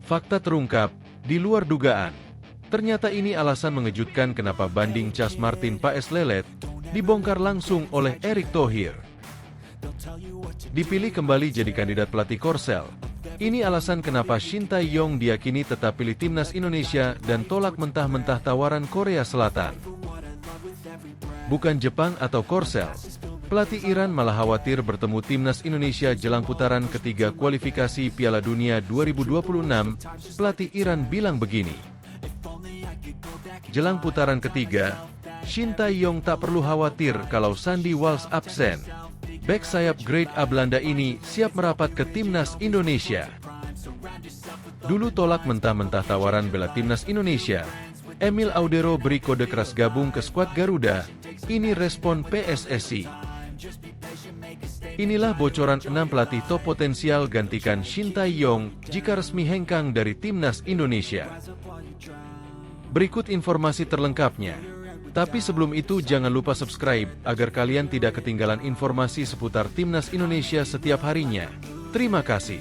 Fakta terungkap, di luar dugaan. Ternyata ini alasan mengejutkan kenapa banding Cas Martin Paes Lelet dibongkar langsung oleh Erick Thohir. Dipilih kembali jadi kandidat pelatih Korsel. Ini alasan kenapa Shin Tae-yong diyakini tetap pilih timnas Indonesia dan tolak mentah-mentah tawaran Korea Selatan. Bukan Jepang atau Korsel, pelatih Iran malah khawatir bertemu timnas Indonesia jelang putaran ketiga kualifikasi Piala Dunia 2026. Pelatih Iran bilang begini. Jelang putaran ketiga, Shin Tae-yong tak perlu khawatir kalau Sandy Walsh absen. Bek sayap grade A Belanda ini siap merapat ke timnas Indonesia. Dulu tolak mentah-mentah tawaran bela timnas Indonesia, Emil Audero beri kode keras gabung ke skuad Garuda. Ini respon PSSI. Inilah bocoran 6 pelatih top potensial gantikan Shin Tae-yong jika resmi hengkang dari timnas Indonesia. Berikut informasi terlengkapnya. Tapi sebelum itu jangan lupa subscribe agar kalian tidak ketinggalan informasi seputar timnas Indonesia setiap harinya. Terima kasih.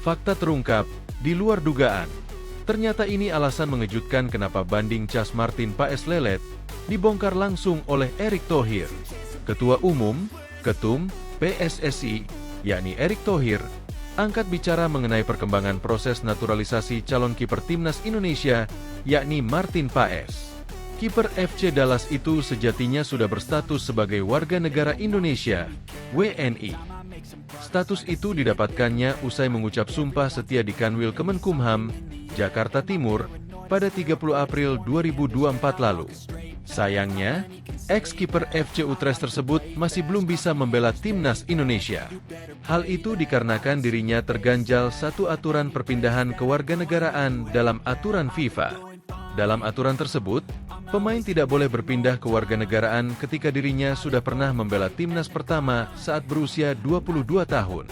Fakta terungkap, di luar dugaan. Ternyata ini alasan mengejutkan kenapa banding Cas Martin Paes Lelet dibongkar langsung oleh Erick Thohir. Ketua Umum, Ketum, PSSI, yakni Erick Thohir, angkat bicara mengenai perkembangan proses naturalisasi calon kiper timnas Indonesia, yakni Martin Paes. Kiper FC Dallas itu sejatinya sudah berstatus sebagai warga negara Indonesia, WNI. Status itu didapatkannya usai mengucap sumpah setia di Kanwil Kemenkumham, Jakarta Timur, pada 30 April 2024 lalu. Sayangnya, ex-kiper FC Utrecht tersebut masih belum bisa membela timnas Indonesia. Hal itu dikarenakan dirinya terganjal satu aturan perpindahan kewarganegaraan dalam aturan FIFA. Dalam aturan tersebut, pemain tidak boleh berpindah kewarganegaraan ketika dirinya sudah pernah membela timnas pertama saat berusia 22 tahun.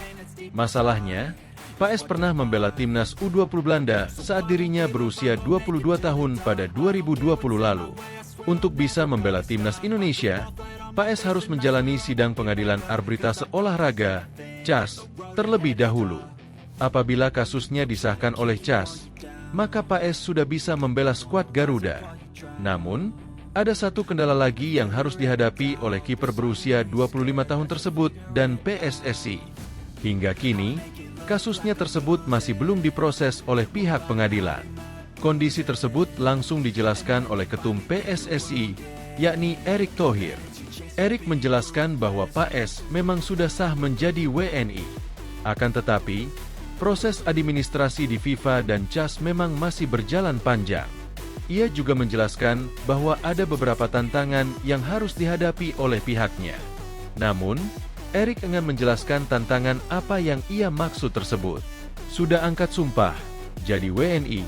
Masalahnya, Paes pernah membela timnas U20 Belanda saat dirinya berusia 22 tahun pada 2020 lalu. Untuk bisa membela timnas Indonesia, Paes harus menjalani sidang pengadilan arbitrase olahraga, CAS, terlebih dahulu. Apabila kasusnya disahkan oleh CAS, maka Paes sudah bisa membela skuad Garuda. Namun, ada satu kendala lagi yang harus dihadapi oleh kiper berusia 25 tahun tersebut dan PSSI. Hingga kini, kasusnya tersebut masih belum diproses oleh pihak pengadilan. Kondisi tersebut langsung dijelaskan oleh Ketum PSSI, yakni Erick Thohir. Erick menjelaskan bahwa Paes memang sudah sah menjadi WNI. Akan tetapi, proses administrasi di FIFA dan CAS memang masih berjalan panjang. Ia juga menjelaskan bahwa ada beberapa tantangan yang harus dihadapi oleh pihaknya. Namun, Erick enggan menjelaskan tantangan apa yang ia maksud tersebut. Sudah angkat sumpah, jadi WNI,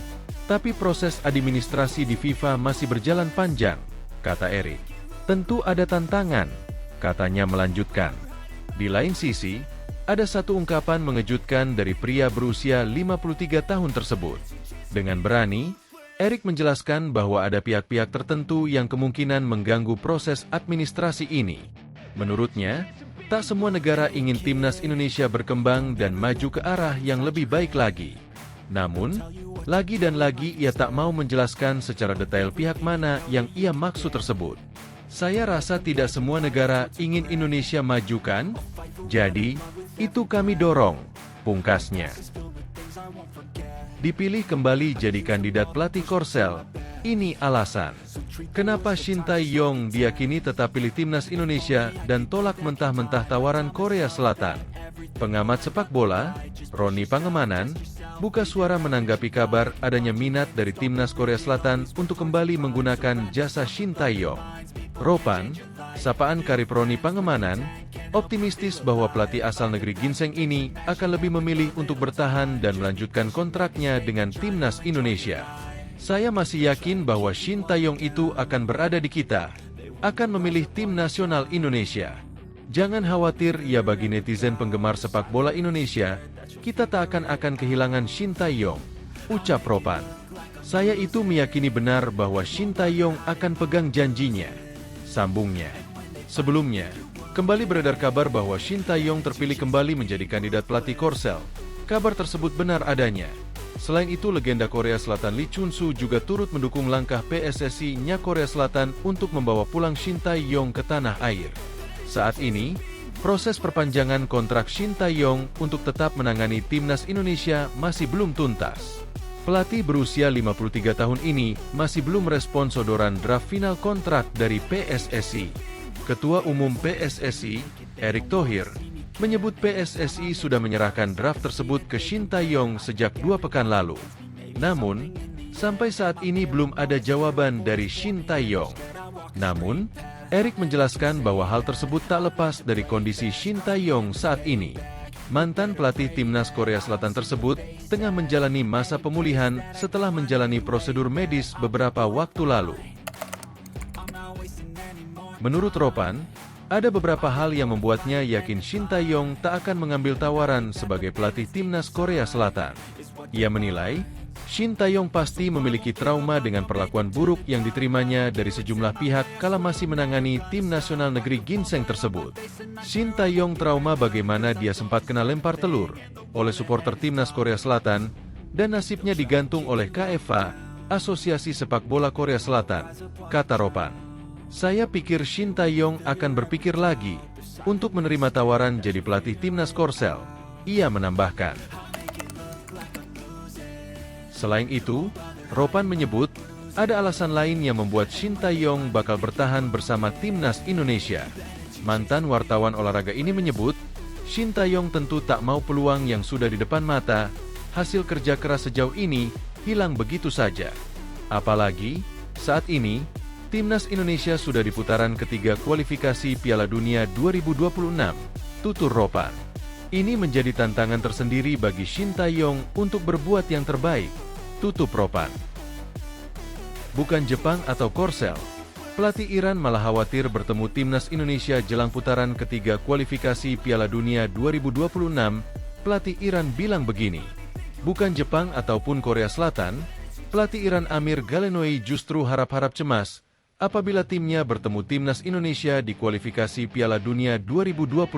tapi proses administrasi di FIFA masih berjalan panjang, kata Erick. Tentu ada tantangan, katanya melanjutkan. Di lain sisi, ada satu ungkapan mengejutkan dari pria berusia 53 tahun tersebut. Dengan berani, Erick menjelaskan bahwa ada pihak-pihak tertentu yang kemungkinan mengganggu proses administrasi ini. Menurutnya, tak semua negara ingin timnas Indonesia berkembang dan maju ke arah yang lebih baik lagi. Namun, lagi dan lagi ia tak mau menjelaskan secara detail pihak mana yang ia maksud tersebut. Saya rasa tidak semua negara ingin Indonesia maju kan? Jadi, itu kami dorong, pungkasnya. Dipilih kembali jadi kandidat pelatih Korsel, ini alasan. Kenapa Shin Tae-yong diyakini tetap pilih timnas Indonesia dan tolak mentah-mentah tawaran Korea Selatan. Pengamat sepak bola, Roni Pangemanan, buka suara menanggapi kabar adanya minat dari timnas Korea Selatan untuk kembali menggunakan jasa Shin Tae-yong. Ropan, sapaan karib Roni Pangemanan, optimistis bahwa pelatih asal negeri ginseng ini akan lebih memilih untuk bertahan dan melanjutkan kontraknya dengan timnas Indonesia. Saya masih yakin bahwa Shin Tae-yong itu akan berada di kita, akan memilih tim nasional Indonesia. Jangan khawatir ya bagi netizen penggemar sepak bola Indonesia, kita tak akan kehilangan Shin Tae-yong, ucap Ropan. Saya itu meyakini benar bahwa Shin Tae-yong akan pegang janjinya, sambungnya. Sebelumnya, kembali beredar kabar bahwa Shin Tae-yong terpilih kembali menjadi kandidat pelatih Korsel. Kabar tersebut benar adanya. Selain itu, legenda Korea Selatan Lee Chun-soo juga turut mendukung langkah PSSI-nya Korea Selatan untuk membawa pulang Shin Tae-yong ke tanah air. Saat ini, proses perpanjangan kontrak Shin Tae-yong untuk tetap menangani timnas Indonesia masih belum tuntas. Pelatih berusia 53 tahun ini masih belum merespon sodoran draft final kontrak dari PSSI. Ketua Umum PSSI, Erick Thohir, menyebut PSSI sudah menyerahkan draft tersebut ke Shin Tae-yong sejak 2 pekan lalu. Namun, sampai saat ini belum ada jawaban dari Shin Tae-yong. Namun, Erick menjelaskan bahwa hal tersebut tak lepas dari kondisi Shin Tae-yong saat ini. Mantan pelatih timnas Korea Selatan tersebut tengah menjalani masa pemulihan setelah menjalani prosedur medis beberapa waktu lalu. Menurut Ropan, ada beberapa hal yang membuatnya yakin Shin Tae-yong tak akan mengambil tawaran sebagai pelatih timnas Korea Selatan. Ia menilai, Shin Tae-yong pasti memiliki trauma dengan perlakuan buruk yang diterimanya dari sejumlah pihak kala masih menangani tim nasional negeri ginseng tersebut. Shin Tae-yong trauma bagaimana dia sempat kena lempar telur oleh supporter timnas Korea Selatan dan nasibnya digantung oleh KFA, Asosiasi Sepak Bola Korea Selatan, kata Ropan. Saya pikir Shin Tae-yong akan berpikir lagi untuk menerima tawaran jadi pelatih timnas Korsel, ia menambahkan. Selain itu, Ropan menyebut, ada alasan lain yang membuat Shin Tae-yong bakal bertahan bersama timnas Indonesia. Mantan wartawan olahraga ini menyebut, Shin Tae-yong tentu tak mau peluang yang sudah di depan mata, hasil kerja keras sejauh ini, hilang begitu saja. Apalagi, saat ini, timnas Indonesia sudah di putaran ketiga kualifikasi Piala Dunia 2026, tutur Ropan. Ini menjadi tantangan tersendiri bagi Shin Tae-yong untuk berbuat yang terbaik, tutup Ropan. Bukan Jepang atau Korsel, pelatih Iran malah khawatir bertemu timnas Indonesia jelang putaran ketiga kualifikasi Piala Dunia 2026, pelatih Iran bilang begini. Bukan Jepang ataupun Korea Selatan, pelatih Iran Amir Galenoei justru harap-harap cemas apabila timnya bertemu timnas Indonesia di kualifikasi Piala Dunia 2026.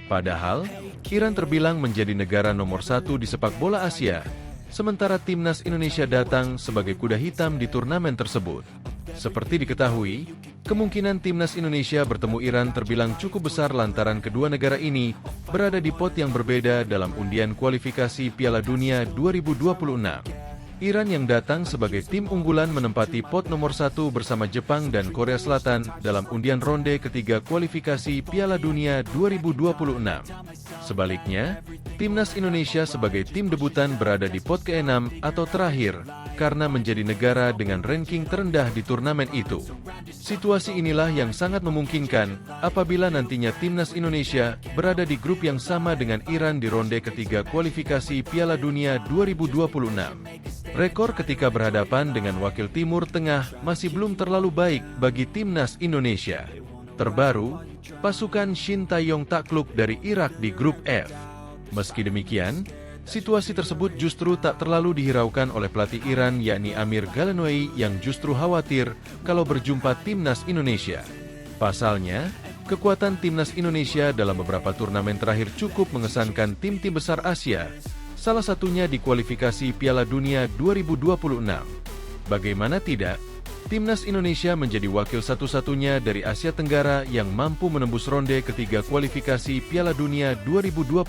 Padahal, Iran terbilang menjadi negara nomor 1 di sepak bola Asia, sementara timnas Indonesia datang sebagai kuda hitam di turnamen tersebut. Seperti diketahui, kemungkinan timnas Indonesia bertemu Iran terbilang cukup besar lantaran kedua negara ini berada di pot yang berbeda dalam undian kualifikasi Piala Dunia 2026. Iran yang datang sebagai tim unggulan menempati pot nomor 1 bersama Jepang dan Korea Selatan dalam undian ronde ketiga kualifikasi Piala Dunia 2026. Sebaliknya, timnas Indonesia sebagai tim debutan berada di pot ke-6 atau terakhir karena menjadi negara dengan ranking terendah di turnamen itu. Situasi inilah yang sangat memungkinkan apabila nantinya timnas Indonesia berada di grup yang sama dengan Iran di ronde ketiga kualifikasi Piala Dunia 2026. Rekor ketika berhadapan dengan wakil Timur Tengah masih belum terlalu baik bagi timnas Indonesia. Terbaru, pasukan Shin Tae-yong takluk dari Irak di grup F. Meski demikian, situasi tersebut justru tak terlalu dihiraukan oleh pelatih Iran yakni Amir Galenoei yang justru khawatir kalau berjumpa timnas Indonesia. Pasalnya, kekuatan timnas Indonesia dalam beberapa turnamen terakhir cukup mengesankan tim-tim besar Asia, salah satunya di kualifikasi Piala Dunia 2026. Bagaimana tidak, timnas Indonesia menjadi wakil satu-satunya dari Asia Tenggara yang mampu menembus ronde ketiga kualifikasi Piala Dunia 2026.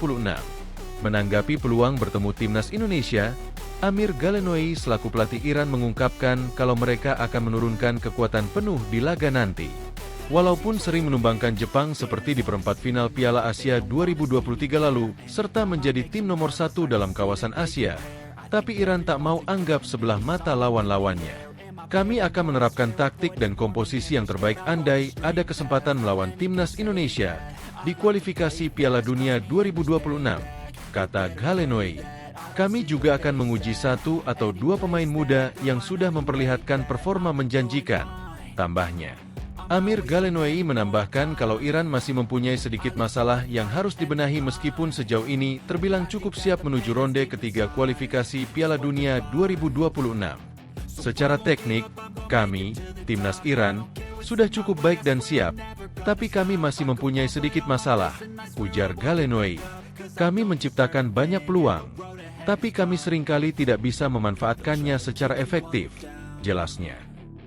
Menanggapi peluang bertemu timnas Indonesia, Amir Galenoei selaku pelatih Iran mengungkapkan kalau mereka akan menurunkan kekuatan penuh di laga nanti. Walaupun sering menumbangkan Jepang seperti di perempat final Piala Asia 2023 lalu, serta menjadi tim nomor 1 dalam kawasan Asia, tapi Iran tak mau anggap sebelah mata lawan-lawannya. Kami akan menerapkan taktik dan komposisi yang terbaik andai ada kesempatan melawan timnas Indonesia di kualifikasi Piala Dunia 2026, kata Galenoei. Kami juga akan menguji 1 atau 2 pemain muda yang sudah memperlihatkan performa menjanjikan, tambahnya. Amir Galenoei menambahkan kalau Iran masih mempunyai sedikit masalah yang harus dibenahi meskipun sejauh ini terbilang cukup siap menuju ronde ketiga kualifikasi Piala Dunia 2026. Secara teknik, kami, timnas Iran, sudah cukup baik dan siap, tapi kami masih mempunyai sedikit masalah, ujar Galenoy. Kami menciptakan banyak peluang, tapi kami seringkali tidak bisa memanfaatkannya secara efektif, jelasnya.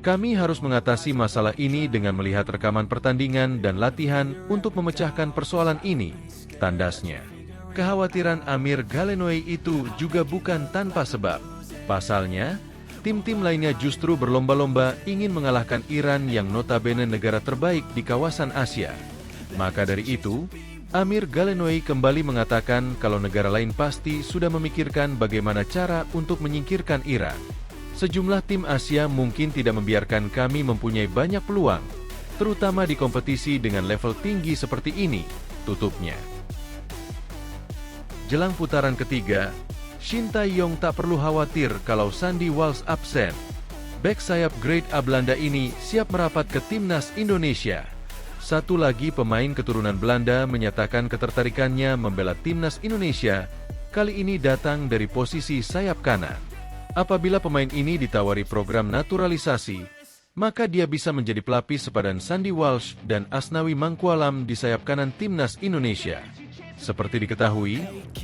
Kami harus mengatasi masalah ini dengan melihat rekaman pertandingan dan latihan untuk memecahkan persoalan ini, tandasnya. Kekhawatiran Amir Galenoy itu juga bukan tanpa sebab. Pasalnya, tim-tim lainnya justru berlomba-lomba ingin mengalahkan Iran yang notabene negara terbaik di kawasan Asia. Maka dari itu, Amir Galenoy kembali mengatakan kalau negara lain pasti sudah memikirkan bagaimana cara untuk menyingkirkan Iran. Sejumlah tim Asia mungkin tidak membiarkan kami mempunyai banyak peluang, terutama di kompetisi dengan level tinggi seperti ini, tutupnya. Jelang putaran ketiga, Shin Tae-yong tak perlu khawatir kalau Sandy Walsh absen. Bek sayap grade A Belanda ini siap merapat ke timnas Indonesia. Satu lagi pemain keturunan Belanda menyatakan ketertarikannya membela timnas Indonesia, kali ini datang dari posisi sayap kanan. Apabila pemain ini ditawari program naturalisasi, maka dia bisa menjadi pelapis sepadan Sandy Walsh dan Asnawi Mangkualam di sayap kanan timnas Indonesia. Seperti diketahui,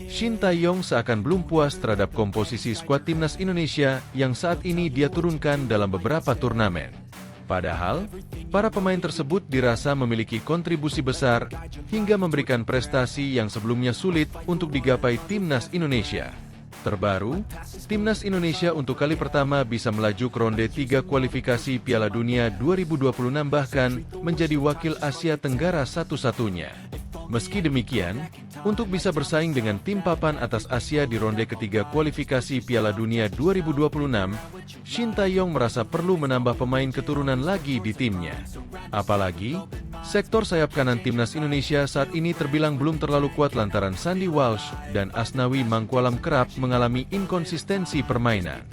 Shin Tae-yong seakan belum puas terhadap komposisi skuad timnas Indonesia yang saat ini dia turunkan dalam beberapa turnamen. Padahal, para pemain tersebut dirasa memiliki kontribusi besar hingga memberikan prestasi yang sebelumnya sulit untuk digapai timnas Indonesia. Terbaru, timnas Indonesia untuk kali pertama bisa melaju ke ronde 3 kualifikasi Piala Dunia 2026 bahkan menjadi wakil Asia Tenggara satu-satunya. Meski demikian, untuk bisa bersaing dengan tim papan atas Asia di ronde ketiga kualifikasi Piala Dunia 2026, Shin Tae-yong merasa perlu menambah pemain keturunan lagi di timnya. Apalagi, sektor sayap kanan timnas Indonesia saat ini terbilang belum terlalu kuat lantaran Sandy Walsh dan Asnawi Mangkualam kerap mengalami inkonsistensi permainan.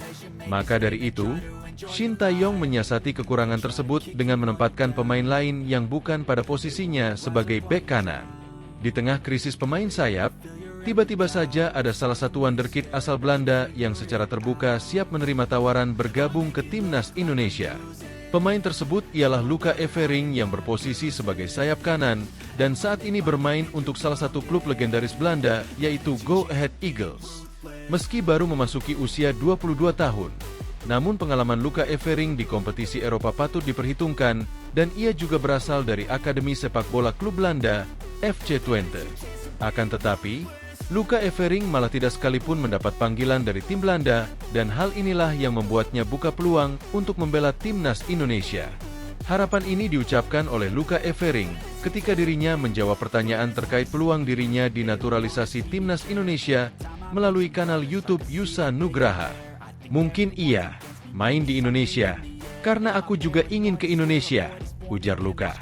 Maka dari itu, Shin Tae-yong menyiasati kekurangan tersebut dengan menempatkan pemain lain yang bukan pada posisinya sebagai bek kanan. Di tengah krisis pemain sayap, tiba-tiba saja ada salah satu wonderkid asal Belanda yang secara terbuka siap menerima tawaran bergabung ke timnas Indonesia. Pemain tersebut ialah Luca Evering yang berposisi sebagai sayap kanan dan saat ini bermain untuk salah satu klub legendaris Belanda yaitu Go Ahead Eagles. Meski baru memasuki usia 22 tahun, namun pengalaman Luca Evering di kompetisi Eropa patut diperhitungkan dan ia juga berasal dari Akademi Sepak Bola Klub Belanda, FC Twente. Akan tetapi, Luca Evering malah tidak sekalipun mendapat panggilan dari tim Belanda dan hal inilah yang membuatnya buka peluang untuk membela timnas Indonesia. Harapan ini diucapkan oleh Luca Evering ketika dirinya menjawab pertanyaan terkait peluang dirinya di naturalisasi timnas Indonesia melalui kanal YouTube Yusa Nugraha. Mungkin iya, main di Indonesia, karena aku juga ingin ke Indonesia, ujar Luca.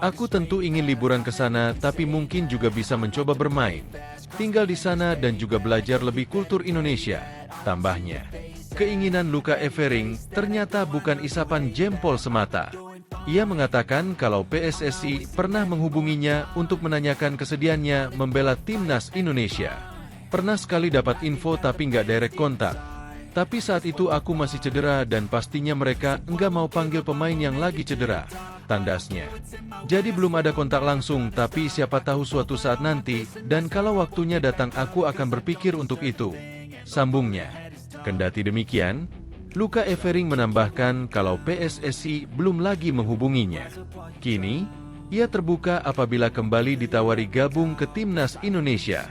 Aku tentu ingin liburan ke sana tapi mungkin juga bisa mencoba bermain, tinggal di sana dan juga belajar lebih kultur Indonesia, tambahnya. Keinginan Luca Evering ternyata bukan isapan jempol semata. Ia mengatakan kalau PSSI pernah menghubunginya untuk menanyakan kesediaannya membela timnas Indonesia. Pernah sekali dapat info tapi nggak direct kontak. Tapi saat itu aku masih cedera dan pastinya mereka enggak mau panggil pemain yang lagi cedera, tandasnya. Jadi belum ada kontak langsung tapi siapa tahu suatu saat nanti, dan kalau waktunya datang aku akan berpikir untuk itu, sambungnya. Kendati demikian, Luca Evering menambahkan kalau PSSI belum lagi menghubunginya. Kini, ia terbuka apabila kembali ditawari gabung ke timnas Indonesia.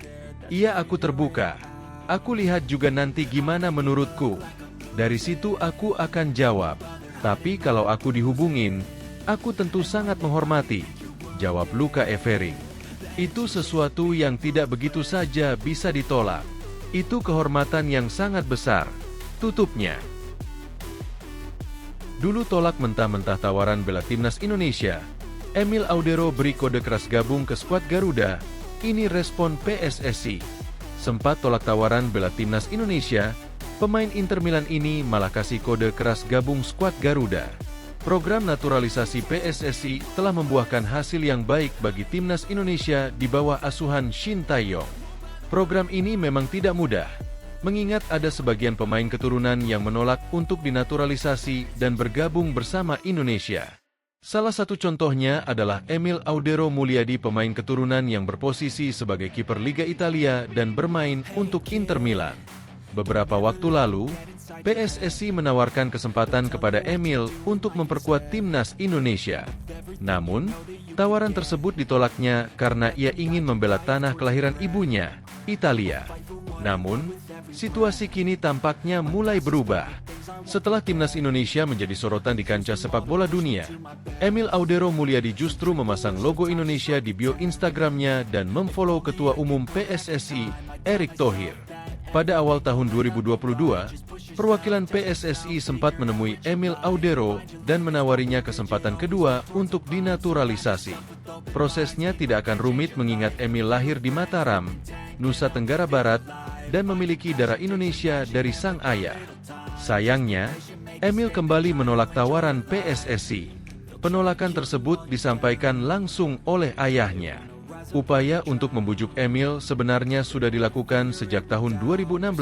Aku terbuka. Aku lihat juga nanti gimana menurutku. Dari situ aku akan jawab. Tapi kalau aku dihubungin, aku tentu sangat menghormati, jawab Luca Evering. Itu sesuatu yang tidak begitu saja bisa ditolak. Itu kehormatan yang sangat besar, tutupnya. Dulu tolak mentah-mentah tawaran bela timnas Indonesia, Emil Audero beri kode keras gabung ke skuad Garuda. Ini respon PSSI. Sempat tolak tawaran bela timnas Indonesia, pemain Inter Milan ini malah kasih kode keras gabung skuad Garuda. Program naturalisasi PSSI telah membuahkan hasil yang baik bagi timnas Indonesia di bawah asuhan Shin Tae-yong. Program ini memang tidak mudah, mengingat ada sebagian pemain keturunan yang menolak untuk dinaturalisasi dan bergabung bersama Indonesia. Salah satu contohnya adalah Emil Audero Mulyadi, pemain keturunan yang berposisi sebagai kiper Liga Italia dan bermain untuk Inter Milan. Beberapa waktu lalu, PSSI menawarkan kesempatan kepada Emil untuk memperkuat timnas Indonesia. Namun, tawaran tersebut ditolaknya karena ia ingin membela tanah kelahiran ibunya, Italia. Namun, situasi kini tampaknya mulai berubah. Setelah timnas Indonesia menjadi sorotan di kancah sepak bola dunia, Emil Audero Mulyadi justru memasang logo Indonesia di bio Instagramnya dan memfollow Ketua Umum PSSI, Erick Thohir. Pada awal tahun 2022, perwakilan PSSI sempat menemui Emil Audero dan menawarinya kesempatan kedua untuk dinaturalisasi. Prosesnya tidak akan rumit mengingat Emil lahir di Mataram, Nusa Tenggara Barat, dan memiliki darah Indonesia dari sang ayah. Sayangnya, Emil kembali menolak tawaran PSSI. Penolakan tersebut disampaikan langsung oleh ayahnya. Upaya untuk membujuk Emil sebenarnya sudah dilakukan sejak tahun 2016,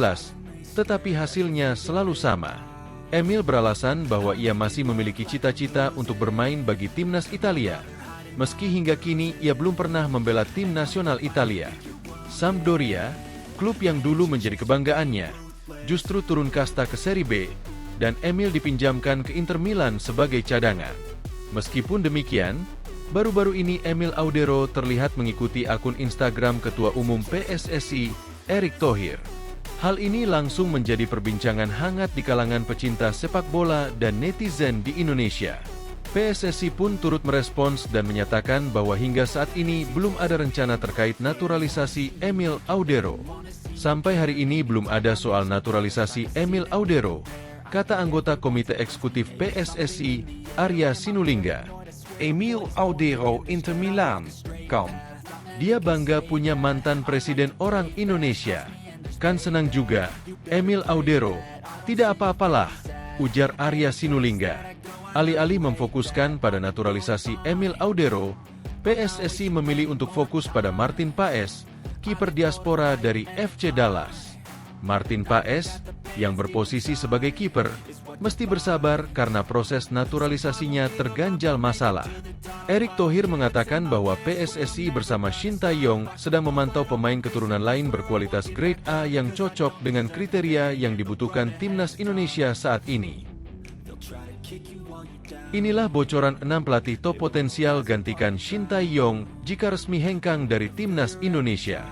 tetapi hasilnya selalu sama. Emil beralasan bahwa ia masih memiliki cita-cita untuk bermain bagi timnas Italia, meski hingga kini ia belum pernah membela tim nasional Italia. Sampdoria, klub yang dulu menjadi kebanggaannya, justru turun kasta ke Serie B, dan Emil dipinjamkan ke Inter Milan sebagai cadangan. Meskipun demikian, baru-baru ini Emil Audero terlihat mengikuti akun Instagram Ketua Umum PSSI, Erick Thohir. Hal ini langsung menjadi perbincangan hangat di kalangan pecinta sepak bola dan netizen di Indonesia. PSSI pun turut merespons dan menyatakan bahwa hingga saat ini belum ada rencana terkait naturalisasi Emil Audero. Sampai hari ini belum ada soal naturalisasi Emil Audero, kata anggota Komite Eksekutif PSSI, Arya Sinulinga. Emil Audero Inter Milan, Dia bangga punya mantan presiden orang Indonesia. Kan senang juga, Emil Audero. Tidak apa-apalah, ujar Arya Sinulinga. Alih-alih memfokuskan pada naturalisasi Emil Audero, PSSI memilih untuk fokus pada Martin Paes, kiper diaspora dari FC Dallas. Martin Paes, yang berposisi sebagai kiper, mesti bersabar karena proses naturalisasinya terganjal masalah. Erick Thohir mengatakan bahwa PSSI bersama Shin Tae-yong sedang memantau pemain keturunan lain berkualitas grade A yang cocok dengan kriteria yang dibutuhkan timnas Indonesia saat ini. Inilah bocoran 6 pelatih top potensial gantikan Shin Tae-yong jika resmi hengkang dari timnas Indonesia.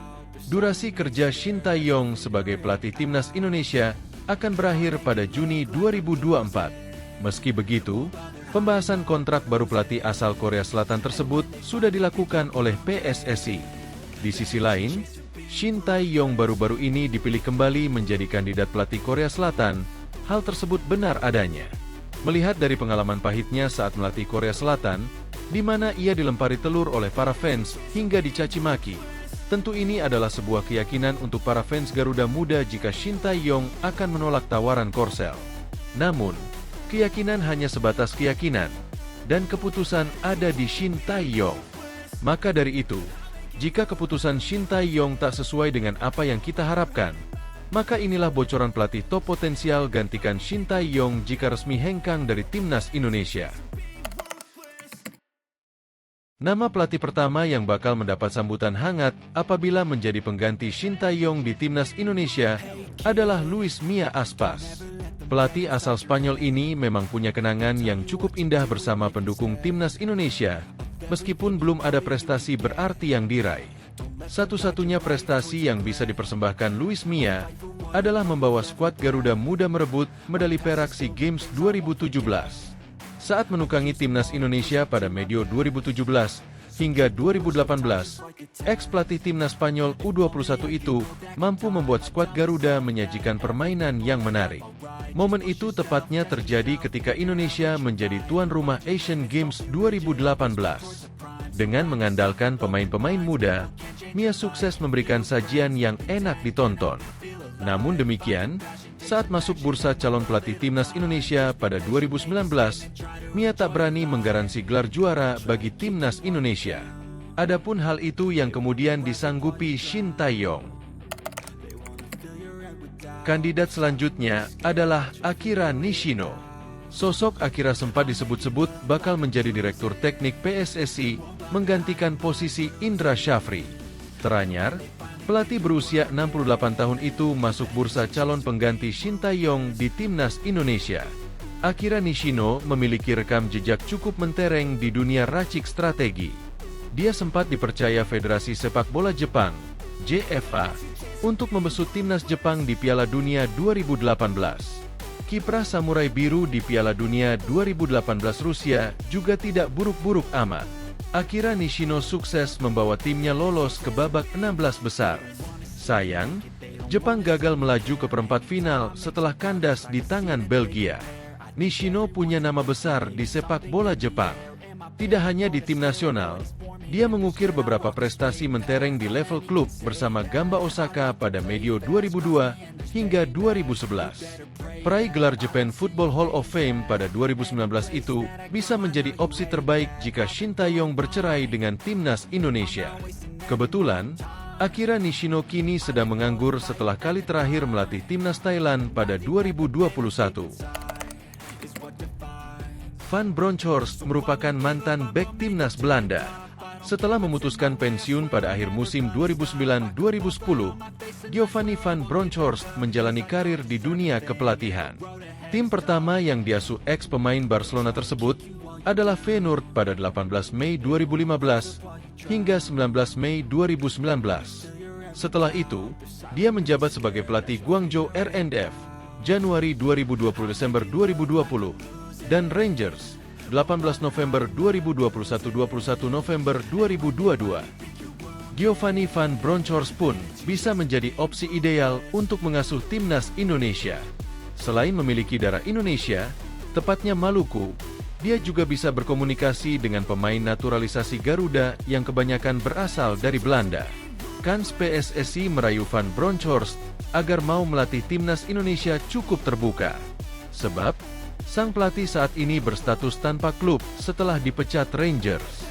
Durasi kerja Shin Tae-yong sebagai pelatih timnas Indonesia akan berakhir pada Juni 2024. Meski begitu, pembahasan kontrak baru pelatih asal Korea Selatan tersebut sudah dilakukan oleh PSSI. Di sisi lain, Shin Tae-yong baru-baru ini dipilih kembali menjadi kandidat pelatih Korea Selatan. Hal tersebut benar adanya. Melihat dari pengalaman pahitnya saat melatih Korea Selatan, di mana ia dilempari telur oleh para fans hingga dicaci maki, tentu ini adalah sebuah keyakinan untuk para fans Garuda Muda jika Shin Tae-yong akan menolak tawaran Korsel. Namun, keyakinan hanya sebatas keyakinan, dan keputusan ada di Shin Tae-yong. Maka dari itu, jika keputusan Shin Tae-yong tak sesuai dengan apa yang kita harapkan, maka inilah bocoran pelatih top potensial gantikan Shin Tae-yong jika resmi hengkang dari timnas Indonesia. Nama pelatih pertama yang bakal mendapat sambutan hangat apabila menjadi pengganti Shin Tae-yong di timnas Indonesia adalah Luis Mia Aspas. Pelatih asal Spanyol ini memang punya kenangan yang cukup indah bersama pendukung timnas Indonesia, meskipun belum ada prestasi berarti yang diraih. Satu-satunya prestasi yang bisa dipersembahkan Luis Mia adalah membawa skuad Garuda Muda merebut medali perak SEA Games 2017. Saat menukangi timnas Indonesia pada medio 2017 hingga 2018, ex-pelatih timnas Spanyol U21 itu mampu membuat skuad Garuda menyajikan permainan yang menarik. Momen itu tepatnya terjadi ketika Indonesia menjadi tuan rumah Asian Games 2018. Dengan mengandalkan pemain-pemain muda, Mia sukses memberikan sajian yang enak ditonton. Namun demikian, saat masuk bursa calon pelatih timnas Indonesia pada 2019, Mia tak berani menggaransi gelar juara bagi timnas Indonesia. Adapun hal itu yang kemudian disanggupi Shin Tae-yong. Kandidat selanjutnya adalah Akira Nishino. Sosok Akira sempat disebut-sebut bakal menjadi direktur teknik PSSI, menggantikan posisi Indra Syafri. Teranyar, pelatih berusia 68 tahun itu masuk bursa calon pengganti Shin Tae-yong di Timnas Indonesia. Akira Nishino memiliki rekam jejak cukup mentereng di dunia racik strategi. Dia sempat dipercaya Federasi Sepak Bola Jepang, JFA, untuk membesut Timnas Jepang di Piala Dunia 2018. Kiprah Samurai Biru di Piala Dunia 2018 Rusia juga tidak buruk-buruk amat. Akira Nishino sukses membawa timnya lolos ke babak 16 besar. Sayang, Jepang gagal melaju ke perempat final setelah kandas di tangan Belgia. Nishino punya nama besar di sepak bola Jepang. Tidak hanya di tim nasional, dia mengukir beberapa prestasi mentereng di level klub bersama Gamba Osaka pada medio 2002 hingga 2011. Peraih gelar Japan Football Hall of Fame pada 2019 itu bisa menjadi opsi terbaik jika Shin Tae-yong bercerai dengan Timnas Indonesia. Kebetulan, Akira Nishino kini sedang menganggur setelah kali terakhir melatih Timnas Thailand pada 2021. Van Bronckhorst merupakan mantan bek Timnas Belanda. Setelah memutuskan pensiun pada akhir musim 2009-2010, Giovanni van Bronckhorst menjalani karir di dunia kepelatihan. Tim pertama yang diasuh ex-pemain Barcelona tersebut adalah Feyenoord pada 18 Mei 2015 hingga 19 Mei 2019. Setelah itu, dia menjabat sebagai pelatih Guangzhou R&F, Januari 2020-Desember 2020, dan Rangers, 18 November 2021 – 21 November 2022. Giovanni van Bronckhorst pun bisa menjadi opsi ideal untuk mengasuh Timnas Indonesia. Selain memiliki darah Indonesia, tepatnya Maluku, dia juga bisa berkomunikasi dengan pemain naturalisasi Garuda yang kebanyakan berasal dari Belanda. Kans PSSI merayu van Bronckhorst agar mau melatih Timnas Indonesia cukup terbuka. Sebab, sang pelatih saat ini berstatus tanpa klub setelah dipecat Rangers.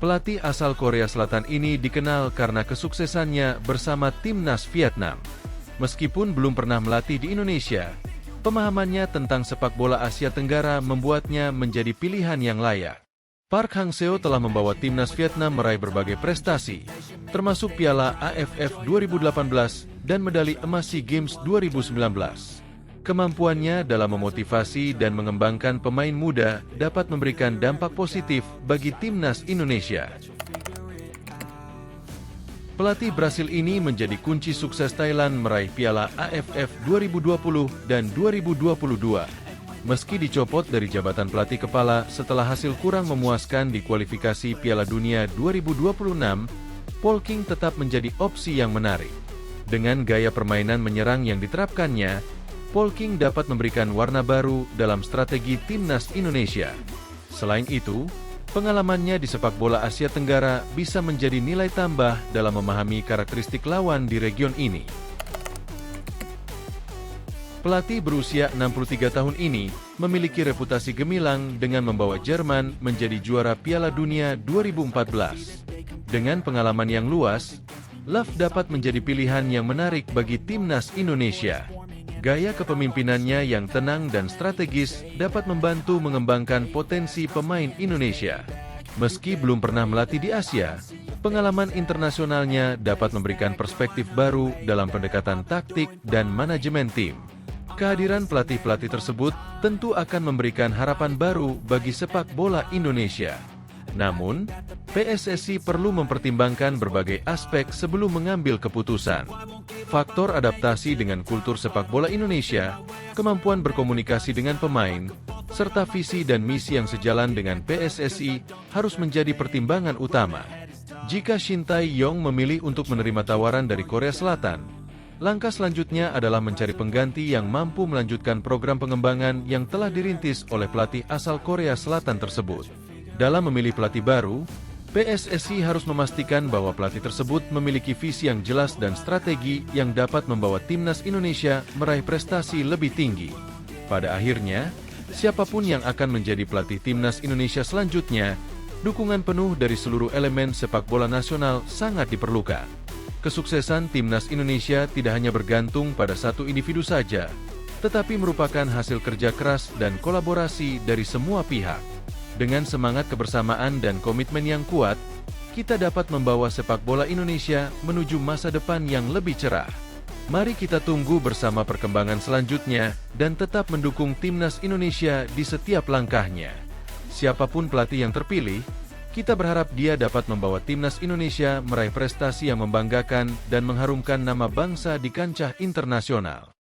Pelatih asal Korea Selatan ini dikenal karena kesuksesannya bersama Timnas Vietnam. Meskipun belum pernah melatih di Indonesia, pemahamannya tentang sepak bola Asia Tenggara membuatnya menjadi pilihan yang layak. Park Hang-seo telah membawa Timnas Vietnam meraih berbagai prestasi, termasuk Piala AFF 2018 dan medali emas SEA Games 2019. Kemampuannya dalam memotivasi dan mengembangkan pemain muda dapat memberikan dampak positif bagi Timnas Indonesia. Pelatih Brasil ini menjadi kunci sukses Thailand meraih Piala AFF 2020 dan 2022. Meski dicopot dari jabatan pelatih kepala setelah hasil kurang memuaskan di kualifikasi Piala Dunia 2026, Paul King tetap menjadi opsi yang menarik. Dengan gaya permainan menyerang yang diterapkannya, Paul King dapat memberikan warna baru dalam strategi Timnas Indonesia. Selain itu, pengalamannya di sepak bola Asia Tenggara bisa menjadi nilai tambah dalam memahami karakteristik lawan di region ini. Pelatih berusia 63 tahun ini memiliki reputasi gemilang dengan membawa Jerman menjadi juara Piala Dunia 2014. Dengan pengalaman yang luas, Löw dapat menjadi pilihan yang menarik bagi Timnas Indonesia. Gaya kepemimpinannya yang tenang dan strategis dapat membantu mengembangkan potensi pemain Indonesia. Meski belum pernah melatih di Asia, pengalaman internasionalnya dapat memberikan perspektif baru dalam pendekatan taktik dan manajemen tim. Kehadiran pelatih-pelatih tersebut tentu akan memberikan harapan baru bagi sepak bola Indonesia. Namun, PSSI perlu mempertimbangkan berbagai aspek sebelum mengambil keputusan. Faktor adaptasi dengan kultur sepak bola Indonesia, kemampuan berkomunikasi dengan pemain, serta visi dan misi yang sejalan dengan PSSI harus menjadi pertimbangan utama. Jika Shin Tae-yong memilih untuk menerima tawaran dari Korea Selatan, langkah selanjutnya adalah mencari pengganti yang mampu melanjutkan program pengembangan yang telah dirintis oleh pelatih asal Korea Selatan tersebut. Dalam memilih pelatih baru, PSSI harus memastikan bahwa pelatih tersebut memiliki visi yang jelas dan strategi yang dapat membawa Timnas Indonesia meraih prestasi lebih tinggi. Pada akhirnya, siapapun yang akan menjadi pelatih Timnas Indonesia selanjutnya, dukungan penuh dari seluruh elemen sepak bola nasional sangat diperlukan. Kesuksesan timnas Indonesia tidak hanya bergantung pada satu individu saja, tetapi merupakan hasil kerja keras dan kolaborasi dari semua pihak. Dengan semangat kebersamaan dan komitmen yang kuat, kita dapat membawa sepak bola Indonesia menuju masa depan yang lebih cerah. Mari kita tunggu bersama perkembangan selanjutnya dan tetap mendukung timnas Indonesia di setiap langkahnya. Siapapun pelatih yang terpilih, kita berharap dia dapat membawa timnas Indonesia meraih prestasi yang membanggakan dan mengharumkan nama bangsa di kancah internasional.